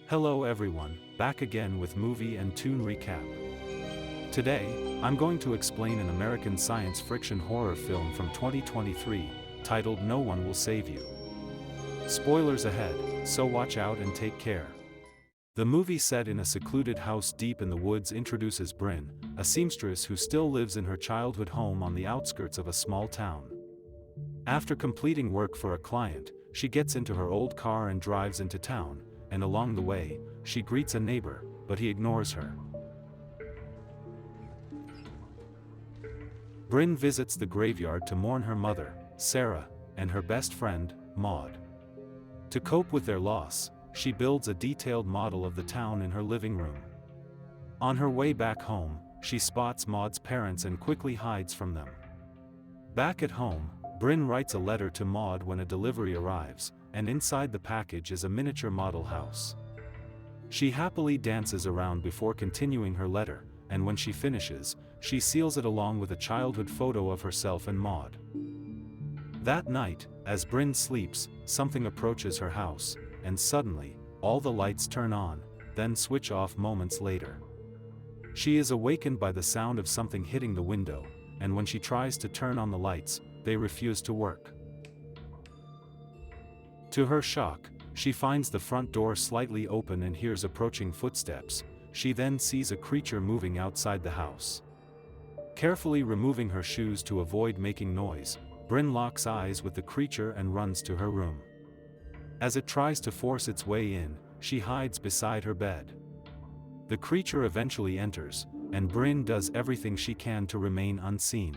Hello everyone, back again with movie and tune recap. Today, I'm going to explain an American science fiction horror film from 2023, titled No One Will Save You. Spoilers ahead, so watch out and take care. The movie, set in a secluded house deep in the woods, introduces Bryn, a seamstress who still lives in her childhood home on the outskirts of a small town. After completing work for a client, she gets into her old car and drives into town, and along the way, she greets a neighbor, but he ignores her. Bryn visits the graveyard to mourn her mother, Sarah, and her best friend, Maud. To cope with their loss, she builds a detailed model of the town in her living room. On her way back home, she spots Maud's parents and quickly hides from them. Back at home, Bryn writes a letter to Maud when a delivery arrives, and inside the package is a miniature model house. She happily dances around before continuing her letter, and when she finishes, she seals it along with a childhood photo of herself and Maud. That night, as Bryn sleeps, something approaches her house, and suddenly, all the lights turn on, then switch off moments later. She is awakened by the sound of something hitting the window, and when she tries to turn on the lights, they refuse to work. To her shock, she finds the front door slightly open and hears approaching footsteps. She then sees a creature moving outside the house. Carefully removing her shoes to avoid making noise, Bryn locks eyes with the creature and runs to her room. As it tries to force its way in, she hides beside her bed. The creature eventually enters, and Bryn does everything she can to remain unseen.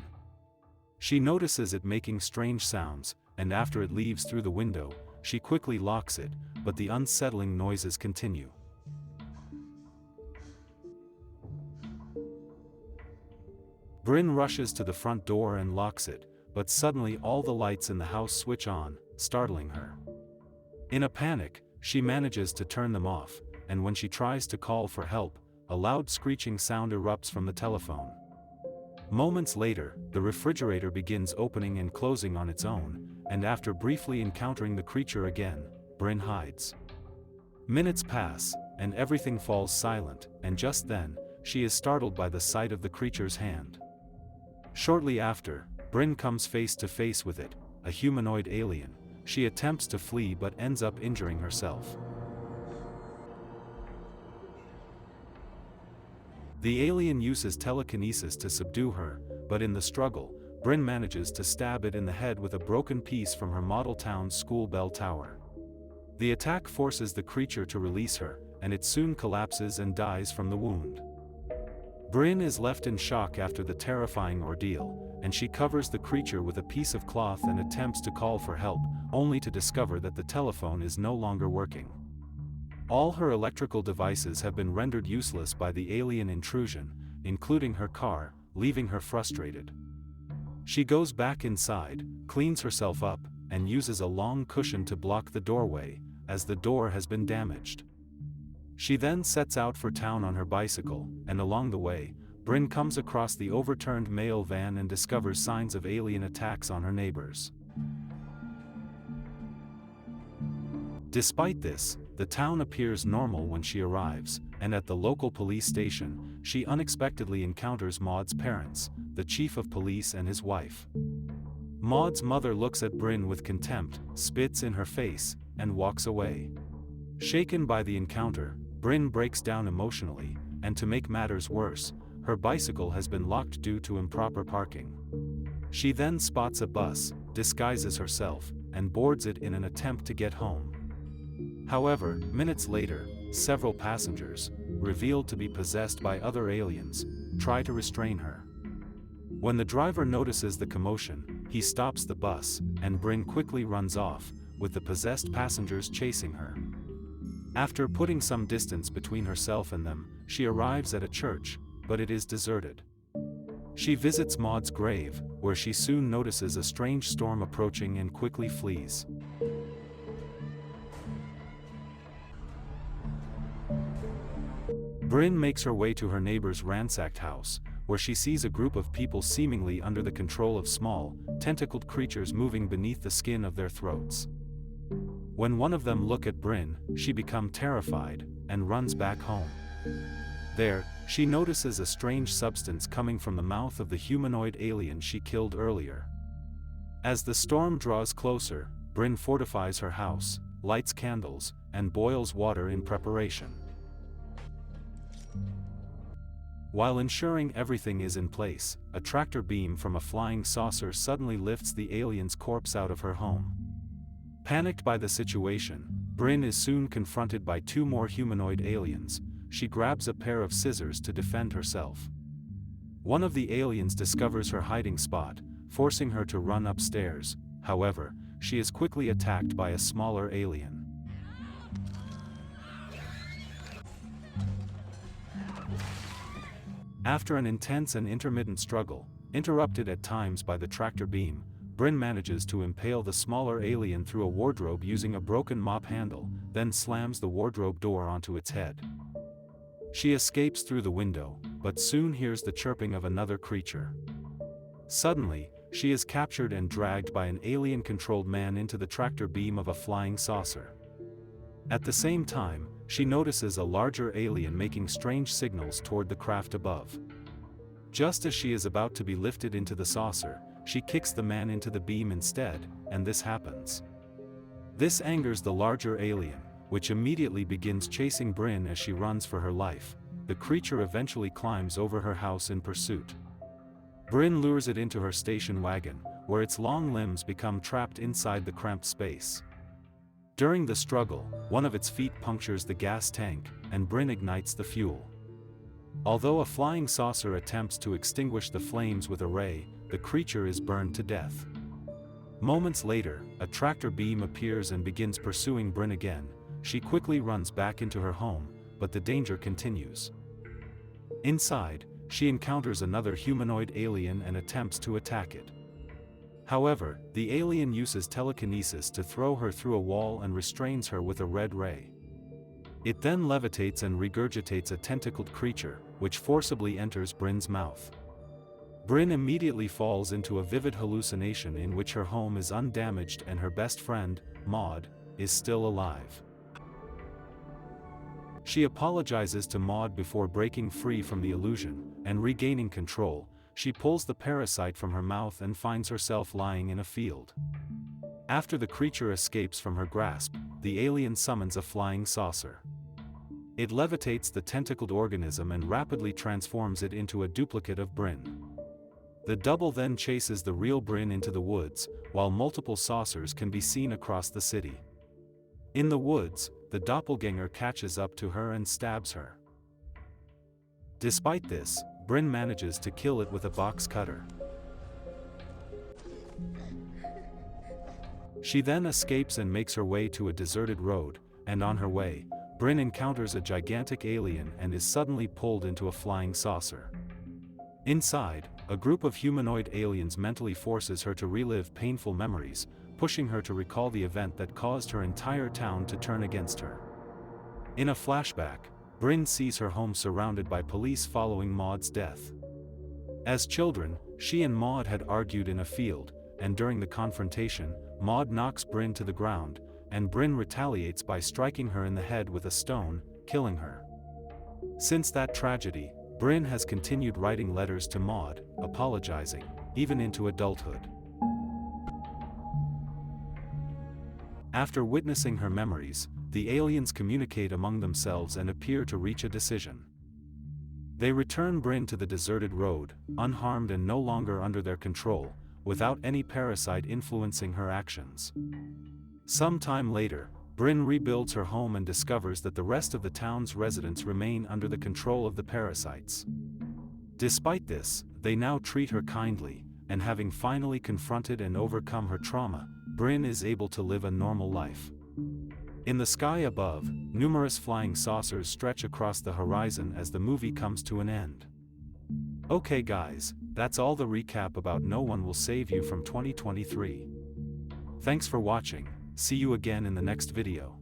She notices it making strange sounds, and after it leaves through the window, she quickly locks it, but the unsettling noises continue. Bryn rushes to the front door and locks it, but suddenly all the lights in the house switch on, startling her. In a panic, she manages to turn them off, and when she tries to call for help, a loud screeching sound erupts from the telephone. Moments later, the refrigerator begins opening and closing on its own, and after briefly encountering the creature again, Bryn hides. Minutes pass, and everything falls silent, and just then, she is startled by the sight of the creature's hand. Shortly after, Bryn comes face to face with it, a humanoid alien. She attempts to flee but ends up injuring herself. The alien uses telekinesis to subdue her, but in the struggle, Bryn manages to stab it in the head with a broken piece from her model town's school bell tower. The attack forces the creature to release her, and it soon collapses and dies from the wound. Bryn is left in shock after the terrifying ordeal, and she covers the creature with a piece of cloth and attempts to call for help, only to discover that the telephone is no longer working. All her electrical devices have been rendered useless by the alien intrusion, including her car, leaving her frustrated. She goes back inside, cleans herself up, and uses a long cushion to block the doorway, as the door has been damaged. She then sets out for town on her bicycle, and along the way, Bryn comes across the overturned mail van and discovers signs of alien attacks on her neighbors. Despite this, the town appears normal when she arrives, and at the local police station, she unexpectedly encounters Maud's parents, the chief of police and his wife. Maud's mother looks at Bryn with contempt, spits in her face, and walks away. Shaken by the encounter, Bryn breaks down emotionally, and to make matters worse, her bicycle has been locked due to improper parking. She then spots a bus, disguises herself, and boards it in an attempt to get home. However, minutes later, several passengers, revealed to be possessed by other aliens, try to restrain her. When the driver notices the commotion, he stops the bus, and Bryn quickly runs off, with the possessed passengers chasing her. After putting some distance between herself and them, she arrives at a church, but it is deserted. She visits Maud's grave, where she soon notices a strange storm approaching and quickly flees. Bryn makes her way to her neighbor's ransacked house, where she sees a group of people seemingly under the control of small, tentacled creatures moving beneath the skin of their throats. When one of them look at Bryn, she becomes terrified, and runs back home. There, she notices a strange substance coming from the mouth of the humanoid alien she killed earlier. As the storm draws closer, Bryn fortifies her house, lights candles, and boils water in preparation. While ensuring everything is in place, a tractor beam from a flying saucer suddenly lifts the alien's corpse out of her home. Panicked by the situation, Bryn is soon confronted by two more humanoid aliens. She grabs a pair of scissors to defend herself. One of the aliens discovers her hiding spot, forcing her to run upstairs. However, she is quickly attacked by a smaller alien. After an intense and intermittent struggle, interrupted at times by the tractor beam, Bryn manages to impale the smaller alien through a wardrobe using a broken mop handle, then slams the wardrobe door onto its head. She escapes through the window, but soon hears the chirping of another creature. Suddenly, she is captured and dragged by an alien-controlled man into the tractor beam of a flying saucer. At the same time, she notices a larger alien making strange signals toward the craft above. Just as she is about to be lifted into the saucer, she kicks the man into the beam instead, and this happens. This angers the larger alien, which immediately begins chasing Bryn as she runs for her life. The creature eventually climbs over her house in pursuit. Bryn lures it into her station wagon, where its long limbs become trapped inside the cramped space. During the struggle, one of its feet punctures the gas tank, and Bryn ignites the fuel. Although a flying saucer attempts to extinguish the flames with a ray, the creature is burned to death. Moments later, a tractor beam appears and begins pursuing Bryn again. She quickly runs back into her home, but the danger continues. Inside, she encounters another humanoid alien and attempts to attack it. However, the alien uses telekinesis to throw her through a wall and restrains her with a red ray. It then levitates and regurgitates a tentacled creature, which forcibly enters Bryn's mouth. Bryn immediately falls into a vivid hallucination in which her home is undamaged and her best friend, Maud, is still alive. She apologizes to Maud before breaking free from the illusion, and regaining control, she pulls the parasite from her mouth and finds herself lying in a field. After the creature escapes from her grasp, the alien summons a flying saucer. It levitates the tentacled organism and rapidly transforms it into a duplicate of Bryn. The double then chases the real Bryn into the woods, while multiple saucers can be seen across the city. In the woods, the doppelganger catches up to her and stabs her. Despite this, Bryn manages to kill it with a box cutter. She then escapes and makes her way to a deserted road, and on her way, Bryn encounters a gigantic alien and is suddenly pulled into a flying saucer. Inside, a group of humanoid aliens mentally forces her to relive painful memories, pushing her to recall the event that caused her entire town to turn against her. In a flashback, Bryn sees her home surrounded by police following Maud's death. As children, she and Maud had argued in a field, and during the confrontation, Maud knocks Bryn to the ground, and Bryn retaliates by striking her in the head with a stone, killing her. Since that tragedy, Bryn has continued writing letters to Maud, apologizing, even into adulthood. After witnessing her memories, the aliens communicate among themselves and appear to reach a decision. They return Bryn to the deserted road, unharmed and no longer under their control, without any parasite influencing her actions. Some time later, Bryn rebuilds her home and discovers that the rest of the town's residents remain under the control of the parasites. Despite this, they now treat her kindly, and having finally confronted and overcome her trauma, Bryn is able to live a normal life. In the sky above, numerous flying saucers stretch across the horizon as the movie comes to an end. Okay guys, that's all the recap about No One Will Save You from 2023. Thanks for watching, see you again in the next video.